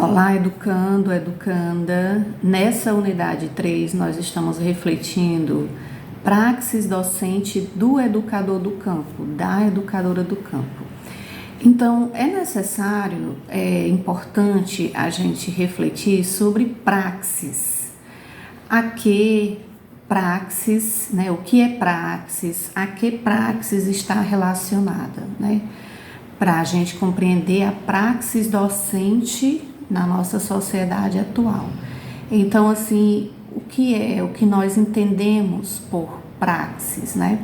Olá, educando, educanda. Nessa unidade 3, nós estamos refletindo praxis docente do educador do campo, da educadora do campo. Então, é necessário, importante a gente refletir sobre praxis. A que praxis, né? O que é praxis? A que praxis está relacionada, né? Para a gente compreender a praxis docente na nossa sociedade atual. Então, assim, o que nós entendemos por praxis, né?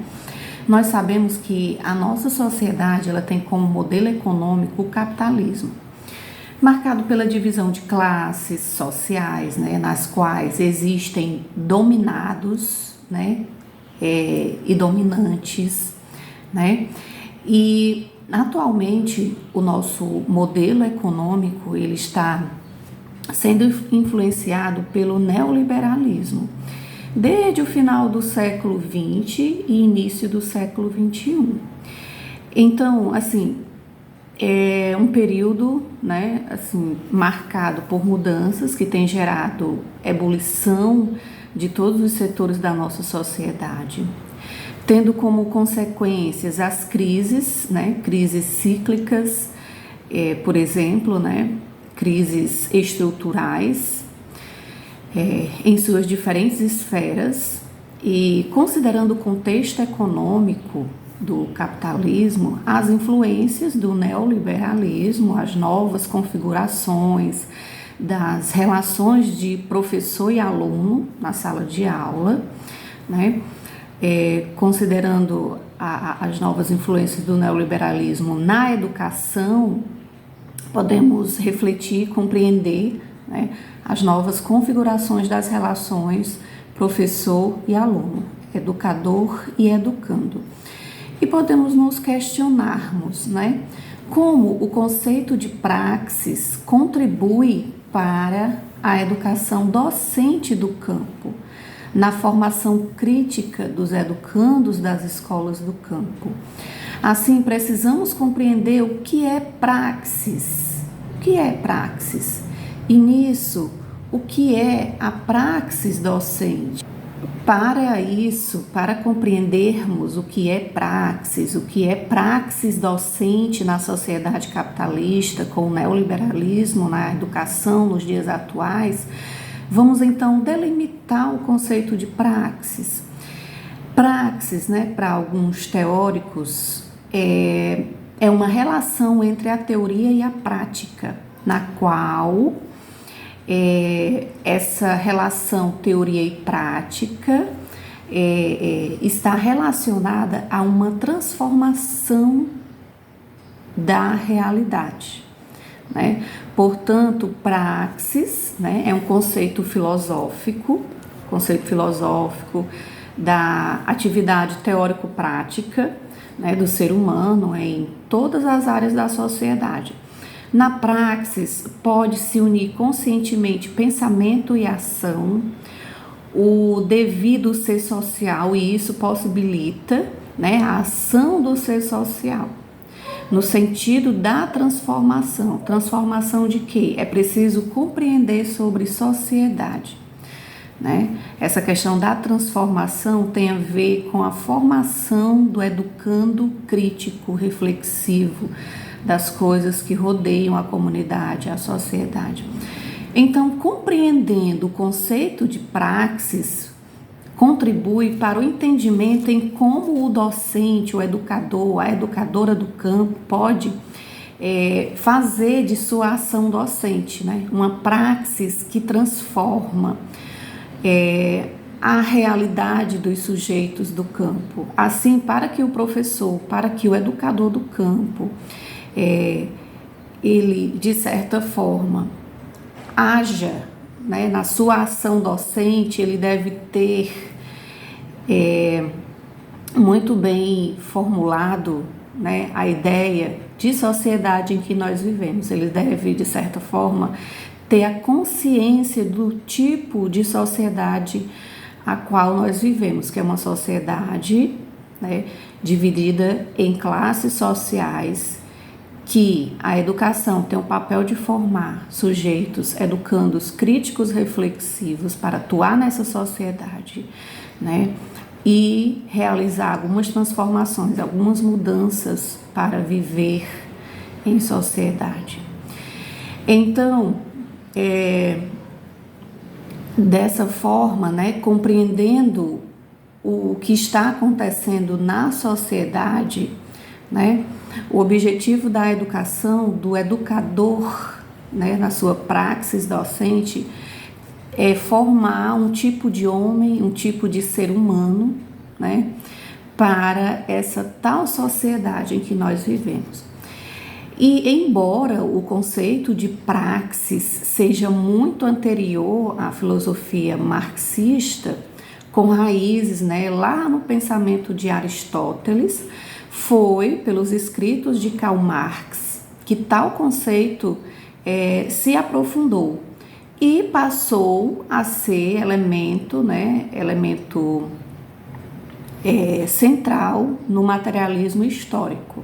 Nós sabemos que a nossa sociedade, ela tem como modelo econômico o capitalismo, marcado pela divisão de classes sociais, né, nas quais existem dominados, né, e dominantes, né? E atualmente, o nosso modelo econômico ele está sendo influenciado pelo neoliberalismo, desde o final do século XX e início do século XXI. Então, assim, é um período, né, assim, marcado por mudanças que tem gerado ebulição de todos os setores da nossa sociedade, tendo como consequências as crises, né, crises cíclicas, por exemplo, né, crises estruturais, em suas diferentes esferas, e considerando o contexto econômico do capitalismo, as influências do neoliberalismo, as novas configurações das relações de professor e aluno na sala de aula, né? Considerando as novas influências do neoliberalismo na educação, podemos refletir, compreender, né, as novas configurações das relações professor e aluno, educador e educando. E podemos nos questionarmos, né, como o conceito de praxis contribui para a educação docente do campo, na formação crítica dos educandos das escolas do campo. Assim, precisamos compreender o que é praxis. O que é praxis? E nisso, o que é a praxis docente? Para isso, para compreendermos o que é praxis docente na sociedade capitalista, com o neoliberalismo na educação nos dias atuais, vamos então delimitar o conceito de praxis. Praxis, né, para alguns teóricos, é uma relação entre a teoria e a prática, na qual essa relação teoria e prática está relacionada a uma transformação da realidade, né? Portanto, praxis, né, é um conceito filosófico da atividade teórico-prática, né, do ser humano em todas as áreas da sociedade. Na praxis, pode-se unir conscientemente pensamento e ação, o devido ser social, e isso possibilita, né, a ação do ser social, no sentido da transformação. Transformação de quê? É preciso compreender sobre sociedade, né? Essa questão da transformação tem a ver com a formação do educando crítico, reflexivo, das coisas que rodeiam a comunidade, a sociedade. Então, compreendendo o conceito de praxis, contribui para o entendimento em como o docente, o educador, a educadora do campo pode fazer de sua ação docente, né, uma praxis que transforma a realidade dos sujeitos do campo. Assim, para que o professor, para que o educador do campo, ele, de certa forma, haja, né, na sua ação docente, ele deve ter muito bem formulado, né, a ideia de sociedade em que nós vivemos. Ele deve, de certa forma, ter a consciência do tipo de sociedade a qual nós vivemos, que é uma sociedade, né, dividida em classes sociais que a educação tem o papel de formar sujeitos, educandos críticos reflexivos para atuar nessa sociedade, né? E realizar algumas transformações, algumas mudanças para viver em sociedade. Então, dessa forma, né, compreendendo o que está acontecendo na sociedade, né, o objetivo da educação, do educador, né, na sua praxis docente, é formar um tipo de homem, um tipo de ser humano, né, para essa tal sociedade em que nós vivemos. E embora o conceito de praxis seja muito anterior à filosofia marxista, com raízes, né, lá no pensamento de Aristóteles, foi pelos escritos de Karl Marx que tal conceito se aprofundou e passou a ser elemento, né, central no materialismo histórico.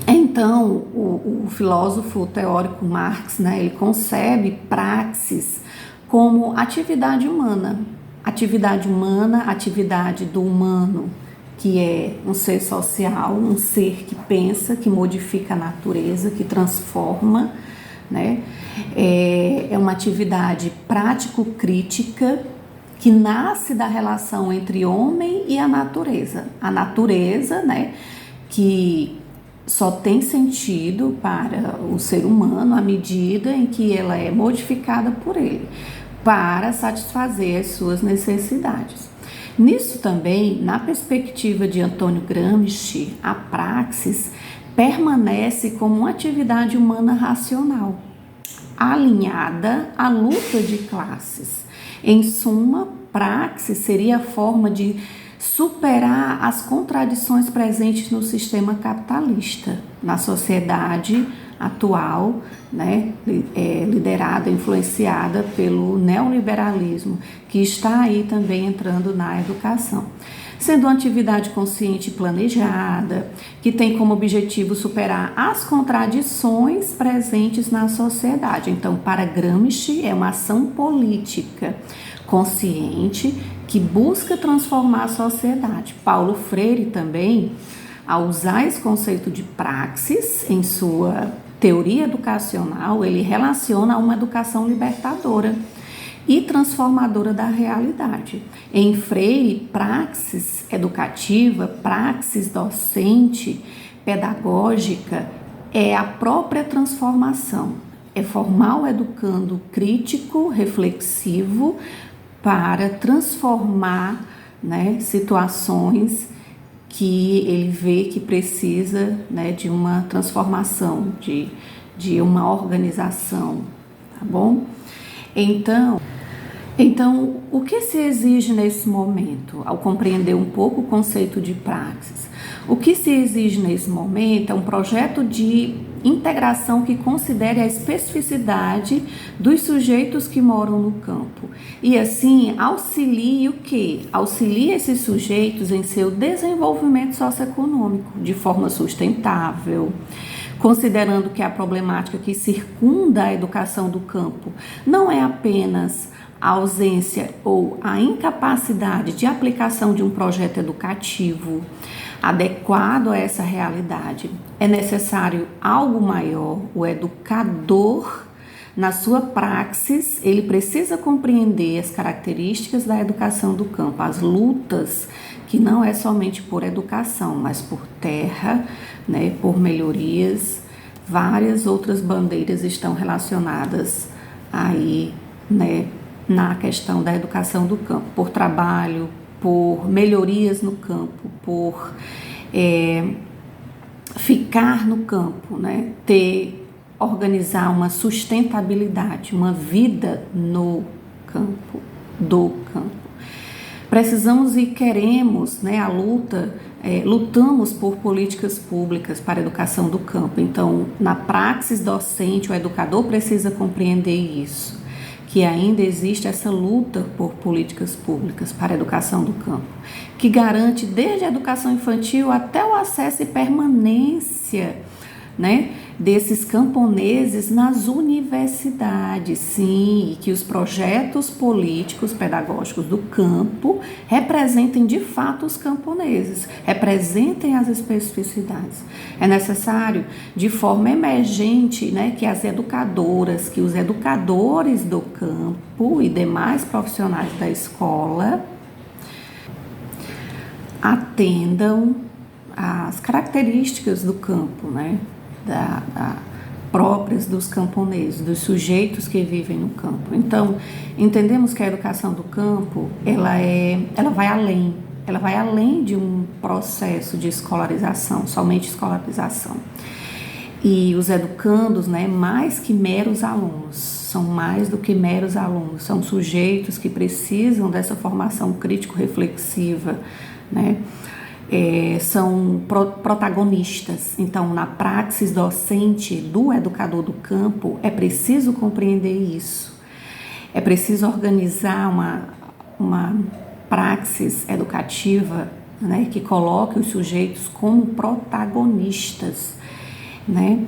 Então, o filósofo teórico Marx, né, ele concebe praxis como atividade humana, atividade do humano, que é um ser social, um ser que pensa, que modifica a natureza, que transforma, né? É uma atividade prático-crítica que nasce da relação entre homem e a natureza. A natureza, né, que só tem sentido para o ser humano à medida em que ela é modificada por ele, para satisfazer as suas necessidades. Nisso também, na perspectiva de Antônio Gramsci, a praxis permanece como uma atividade humana racional, alinhada à luta de classes. Em suma, praxis seria a forma de superar as contradições presentes no sistema capitalista, na sociedade atual, né, liderada, influenciada pelo neoliberalismo, que está aí também entrando na educação. Sendo uma atividade consciente e planejada, que tem como objetivo superar as contradições presentes na sociedade. Então, para Gramsci, é uma ação política consciente que busca transformar a sociedade. Paulo Freire também, ao usar esse conceito de praxis em sua teoria educacional, ele relaciona a uma educação libertadora e transformadora da realidade. Em Freire, praxis educativa, praxis docente, pedagógica, é a própria transformação, é formar o educando crítico, reflexivo, para transformar, né, situações que ele vê que precisa, né, de uma transformação, de uma organização, tá bom? Então, o que se exige nesse momento, ao compreender um pouco o conceito de praxis? O que se exige nesse momento é um projeto de integração que considere a especificidade dos sujeitos que moram no campo e assim auxilie o quê? Auxilie esses sujeitos em seu desenvolvimento socioeconômico de forma sustentável, considerando que a problemática que circunda a educação do campo não é apenas a ausência ou a incapacidade de aplicação de um projeto educativo adequado a essa realidade. É necessário algo maior. O educador, na sua praxis, ele precisa compreender as características da educação do campo, as lutas, que não é somente por educação, mas por terra, né, por melhorias. Várias outras bandeiras estão relacionadas aí, né, na questão da educação do campo, por trabalho, por melhorias no campo, por ficar no campo, né? Organizar uma sustentabilidade, uma vida no campo, do campo. Precisamos e queremos, né, a luta, lutamos por políticas públicas para a educação do campo. Então, na praxis docente, o educador precisa compreender isso, que ainda existe essa luta por políticas públicas para a educação do campo, que garante desde a educação infantil até o acesso e permanência, né, desses camponeses nas universidades, sim, e que os projetos políticos pedagógicos do campo representem de fato os camponeses, representem as especificidades. É necessário, de forma emergente, né, que as educadoras, que os educadores do campo e demais profissionais da escola atendam às características do campo, né, próprias dos camponeses, dos sujeitos que vivem no campo. Então, entendemos que a educação do campo, ela vai além de um processo de escolarização, somente escolarização. E os educandos, né, mais que meros alunos, são mais do que meros alunos, são sujeitos que precisam dessa formação crítico-reflexiva, né? São protagonistas. Então, na praxis docente do educador do campo, é preciso compreender isso. É preciso organizar uma praxis educativa, né, que coloque os sujeitos como protagonistas, né,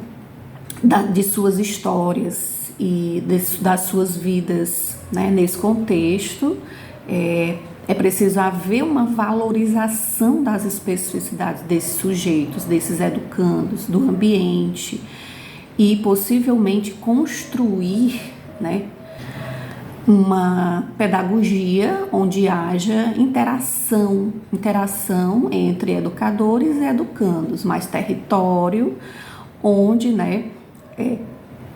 de suas histórias e das suas vidas, né. Nesse contexto, é preciso haver uma valorização das especificidades desses sujeitos, desses educandos, do ambiente, e possivelmente construir, né, uma pedagogia onde haja interação entre educadores e educandos, mais território, onde, né,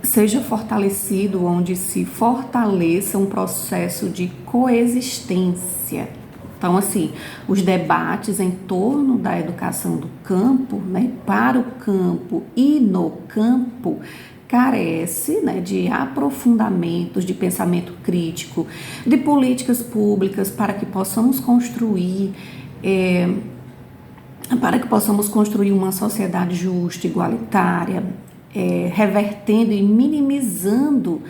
seja fortalecido, onde se fortaleça um processo de coexistência. Então, assim, os debates em torno da educação do campo, né, para o campo e no campo, carece, né, de aprofundamentos, de pensamento crítico, de políticas públicas para que possamos construir uma sociedade justa, igualitária, revertendo e minimizando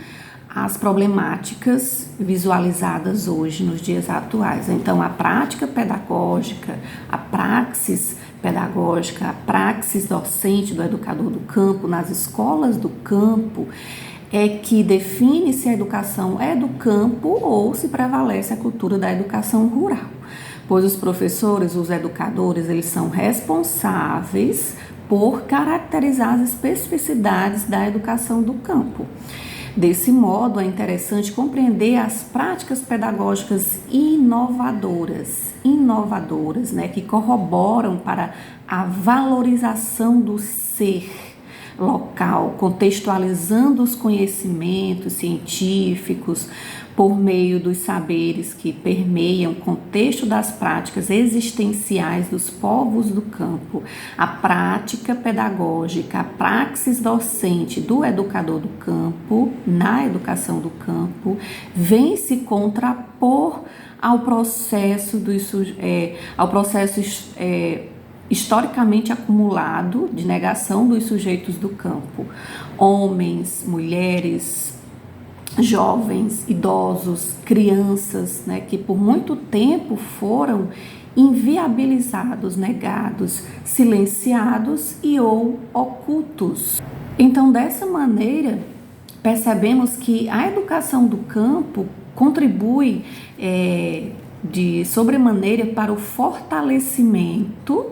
as problemáticas visualizadas hoje nos dias atuais. Então, a prática pedagógica, a praxis pedagógica, a praxis docente do educador do campo, nas escolas do campo, é que define se a educação é do campo ou se prevalece a cultura da educação rural. Pois os professores, os educadores, eles são responsáveis por caracterizar as especificidades da educação do campo. Desse modo, é interessante compreender as práticas pedagógicas inovadoras, né, que corroboram para a valorização do ser local, contextualizando os conhecimentos científicos por meio dos saberes que permeiam o contexto das práticas existenciais dos povos do campo. A prática pedagógica, a praxis docente do educador do campo, na educação do campo, vem se contrapor ao processo historicamente acumulado de negação dos sujeitos do campo, homens, mulheres, jovens, idosos, crianças, né, que por muito tempo foram inviabilizados, negados, silenciados e ou ocultos. Então, dessa maneira, percebemos que a educação do campo contribui de sobremaneira para o fortalecimento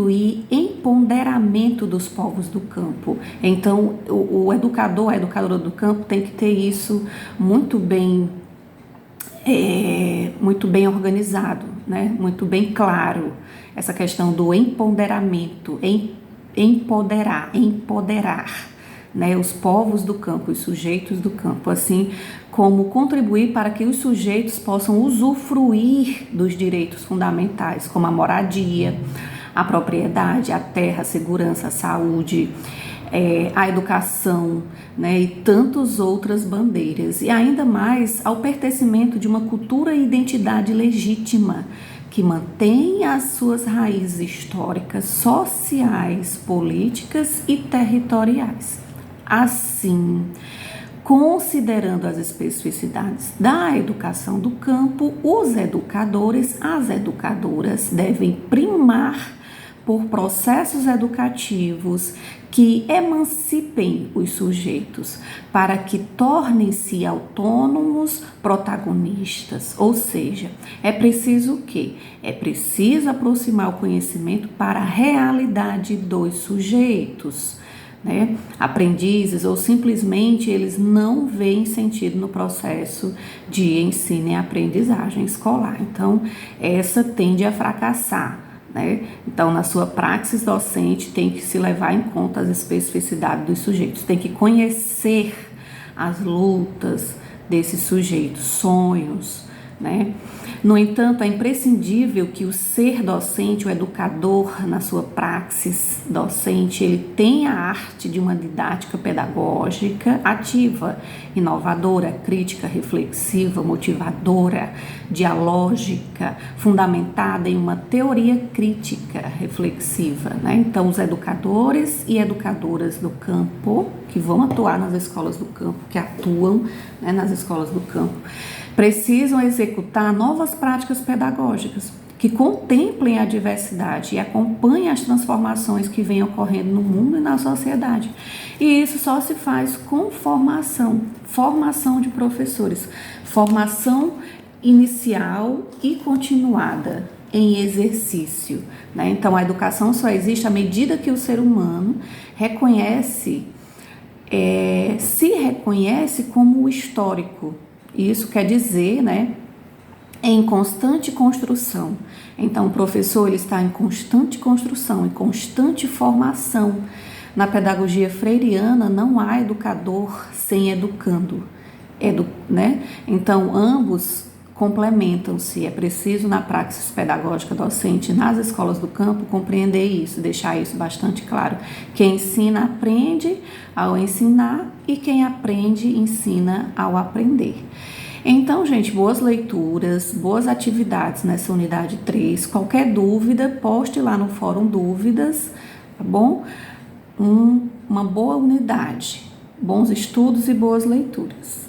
e empoderamento dos povos do campo. Então, o educador, a educadora do campo tem que ter isso muito bem organizado, né? Muito bem claro, essa questão do empoderamento, empoderar, né, os povos do campo, os sujeitos do campo, assim como contribuir para que os sujeitos possam usufruir dos direitos fundamentais, como a moradia, a propriedade, a terra, a segurança, a saúde, a educação, né, e tantas outras bandeiras. E ainda mais ao pertencimento de uma cultura e identidade legítima, que mantém as suas raízes históricas, sociais, políticas e territoriais. Assim, considerando as especificidades da educação do campo, os educadores, as educadoras devem primar por processos educativos que emancipem os sujeitos para que tornem-se autônomos protagonistas. Ou seja, é preciso o quê? É preciso aproximar o conhecimento para a realidade dos sujeitos, né? Aprendizes ou simplesmente eles não veem sentido no processo de ensino e aprendizagem escolar. Então, essa tende a fracassar, né? Então, na sua praxis docente, tem que se levar em conta as especificidades dos sujeitos, tem que conhecer as lutas desses sujeitos, sonhos, né? No entanto, é imprescindível que o ser docente, o educador, na sua praxis docente, ele tenha a arte de uma didática pedagógica ativa, inovadora, crítica, reflexiva, motivadora, dialógica, fundamentada em uma teoria crítica reflexiva, né? Então, os educadores e educadoras do campo, que vão atuar nas escolas do campo, que atuam, né, nas escolas do campo, precisam executar novas práticas pedagógicas que contemplem a diversidade e acompanhem as transformações que vêm ocorrendo no mundo e na sociedade. E isso só se faz com formação de professores, formação inicial e continuada em exercício, né? Então, a educação só existe à medida que o ser humano se reconhece como histórico. Isso quer dizer, né, em constante construção. Então, o professor ele está em constante construção, em constante formação. Na pedagogia freiriana, não há educador sem educando, né? Então, ambos complementam-se. É preciso, na praxis pedagógica docente, nas escolas do campo, compreender isso, deixar isso bastante claro. Quem ensina, aprende ao ensinar e quem aprende, ensina ao aprender. Então, gente, boas leituras, boas atividades nessa unidade 3. Qualquer dúvida, poste lá no fórum dúvidas, tá bom? Uma boa unidade, bons estudos e boas leituras.